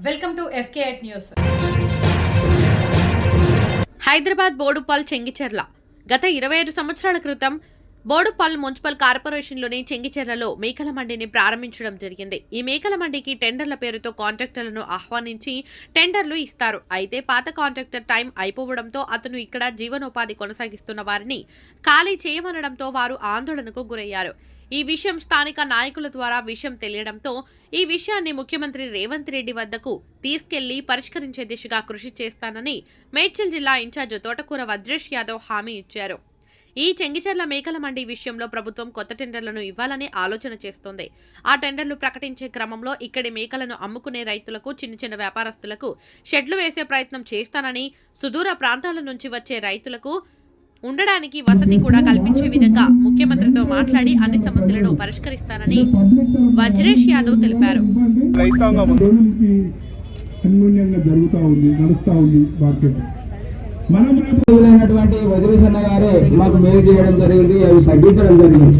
Welcome to SK8 news. Hyderabad Boduppal Chengicherla గత 25 సంవత్సరాల క్రితం బోడుపల్ మున్సిపల్ కార్పొరేషన్లోని చెంగిచెర్లలో మేకల మండిని ప్రారంభించడం జరిగింది. ఈ మేకల మండికి టెండర్ల పేరుతో కాంట్రాక్టర్లను ఆహ్వానించి టెండర్లు ఇస్తారు. అయితే పాత కాంట్రాక్టర్ టైం అయిపోవడంతో అతను ఇక్కడ జీవనోపాధి కొనసాగిస్తున్న వారిని ఖాళీ చేయమనడంతో వారు ఆందోళనకు గురయ్యారు. ఈ విషయం స్థానిక నాయకుల ద్వారా విషయం తెలియడంతో ఈ విషయాన్ని ముఖ్యమంత్రి రేవంత్ రెడ్డి వద్దకు తీసుకెళ్లి పరిష్కరించే దిశగా కృషి చేస్తానని మేడ్చల్ జిల్లా ఇన్ఛార్జ్ తోటకూర వజ్రేష్ యాదవ్ హామీ ఇచ్చారు. ఈ చెంగిచెర్ల మేకల మండి విషయంలో ప్రభుత్వం కొత్త టెండర్లను ఇవ్వాలని ఆలోచన చేస్తోంది. ఆ టెండర్లు ప్రకటించే క్రమంలో ఇక్కడి మేకలను అమ్ముకునే రైతులకు, చిన్న వ్యాపారస్తులకు షెడ్లు వేసే ప్రయత్నం చేస్తానని, సుదూర ప్రాంతాల నుంచి వచ్చే రైతులకు ఉండడానికి వసతి కూడా కల్పించే విధంగా ముఖ్యమంత్రితో మాట్లాడి అన్ని సమస్యలను పరిష్కరిస్తానని వజ్రేష్ యాదవ్ తెలిపారు. వజ్రేష్ అన్న గారే మాకు మేలు చేయడం జరిగింది, అవి తగ్గించడం జరిగింది.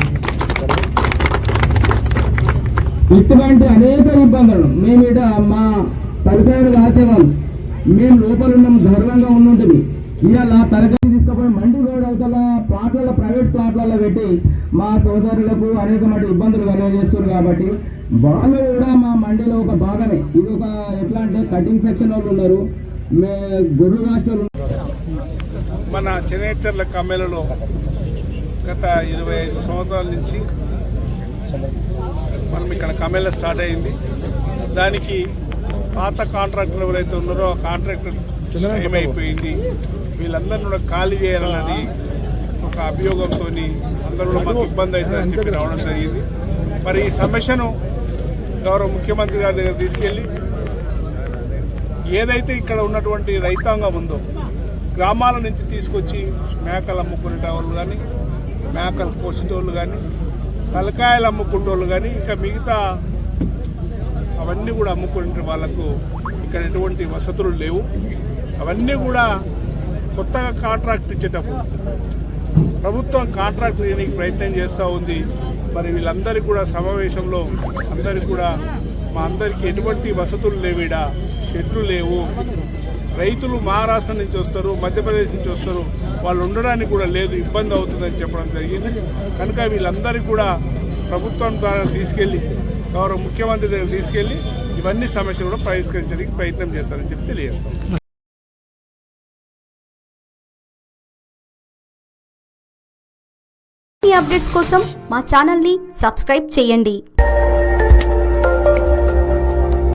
ఇటువంటి అనేక ఇబ్బందులు మేము ఇట మా తలకాయలు కాచేవాళ్ళు, మేము లోపల ఉన్నాం, గర్వంగా ఉండుంటుంది. ఇవాళ తలకాయ తీసుకుపోయి మండి రోడ్ అవతల ప్లాట్లలో, ప్రైవేట్ ప్లాట్లలో పెట్టి మా సోదరులకు అనేక ఇబ్బందులు కలుగజేస్తున్నారు. కాబట్టి వాళ్ళు కూడా మా మండిలో ఒక భాగమే. ఇది ఒక ఎట్లా అంటే కటింగ్ సెక్షన్ వాళ్ళు ఉన్నారు, గొర్రెలు కాస్టోళ్ళు. మన చెంగిచెర్ల కమ్మేలలో గత 25 సంవత్సరాల నుంచి మనం ఇక్కడ కమ్మేళ స్టార్ట్ అయింది. దానికి పాత కాంట్రాక్టర్ ఎవరైతే ఉన్నారో ఆ కాంట్రాక్టర్ ఏమైపోయింది, వీళ్ళందరినీ కూడా ఖాళీ చేయాలన్నది ఒక అభియోగంతో అందరూ కూడా మాకు ఇబ్బంది అవుతుందని చెప్పి రావడం జరిగింది. మరి ఈ సమస్యను గౌరవ ముఖ్యమంత్రి గారి దగ్గర తీసుకెళ్ళి ఏదైతే ఇక్కడ ఉన్నటువంటి రైతాంగం ఉందో గ్రామాల నుంచి తీసుకొచ్చి మేకలు అమ్ముకునేటోళ్ళు కానీ, మేకలు కోసేటోళ్ళు కానీ, తలకాయలు అమ్ముకునేటోళ్ళు కానీ, ఇంకా మిగతా అవన్నీ కూడా అమ్ముకునే వాళ్ళకు ఇక్కడ ఎటువంటి వసతులు లేవు. అవన్నీ కూడా కొత్తగా కాంట్రాక్ట్ ఇచ్చేటప్పుడు ప్రభుత్వం కాంట్రాక్ట్ ఇవ్వడానికి ప్రయత్నం చేస్తూ ఉంది. మరి వీళ్ళందరికీ కూడా సమావేశంలో అందరికీ కూడా మా అందరికీ ఎటువంటి వసతులు లేవిడ, షెడ్లు లేవు, రైతులు మహారాష్ట్ర నుంచి వస్తారు, మధ్యప్రదేశ్ నుంచి వస్తారు, వాళ్ళు ఉండడానికి కూడా లేదు, ఇబ్బంది అవుతుందని చెప్పడం జరిగింది. కనుక వీళ్ళందరికీ కూడా ప్రభుత్వం ద్వారా తీసుకెళ్ళి గౌరవ ముఖ్యమంత్రి దగ్గర తీసుకెళ్ళి ఇవన్నీ సమస్యలు కూడా పరిష్కరించడానికి ప్రయత్నం చేస్తారని చెప్పి తెలియజేస్తాం. ఈ అప్డేట్స్ కోసం మా ఛానల్ని సబ్స్క్రైబ్ చేయండి.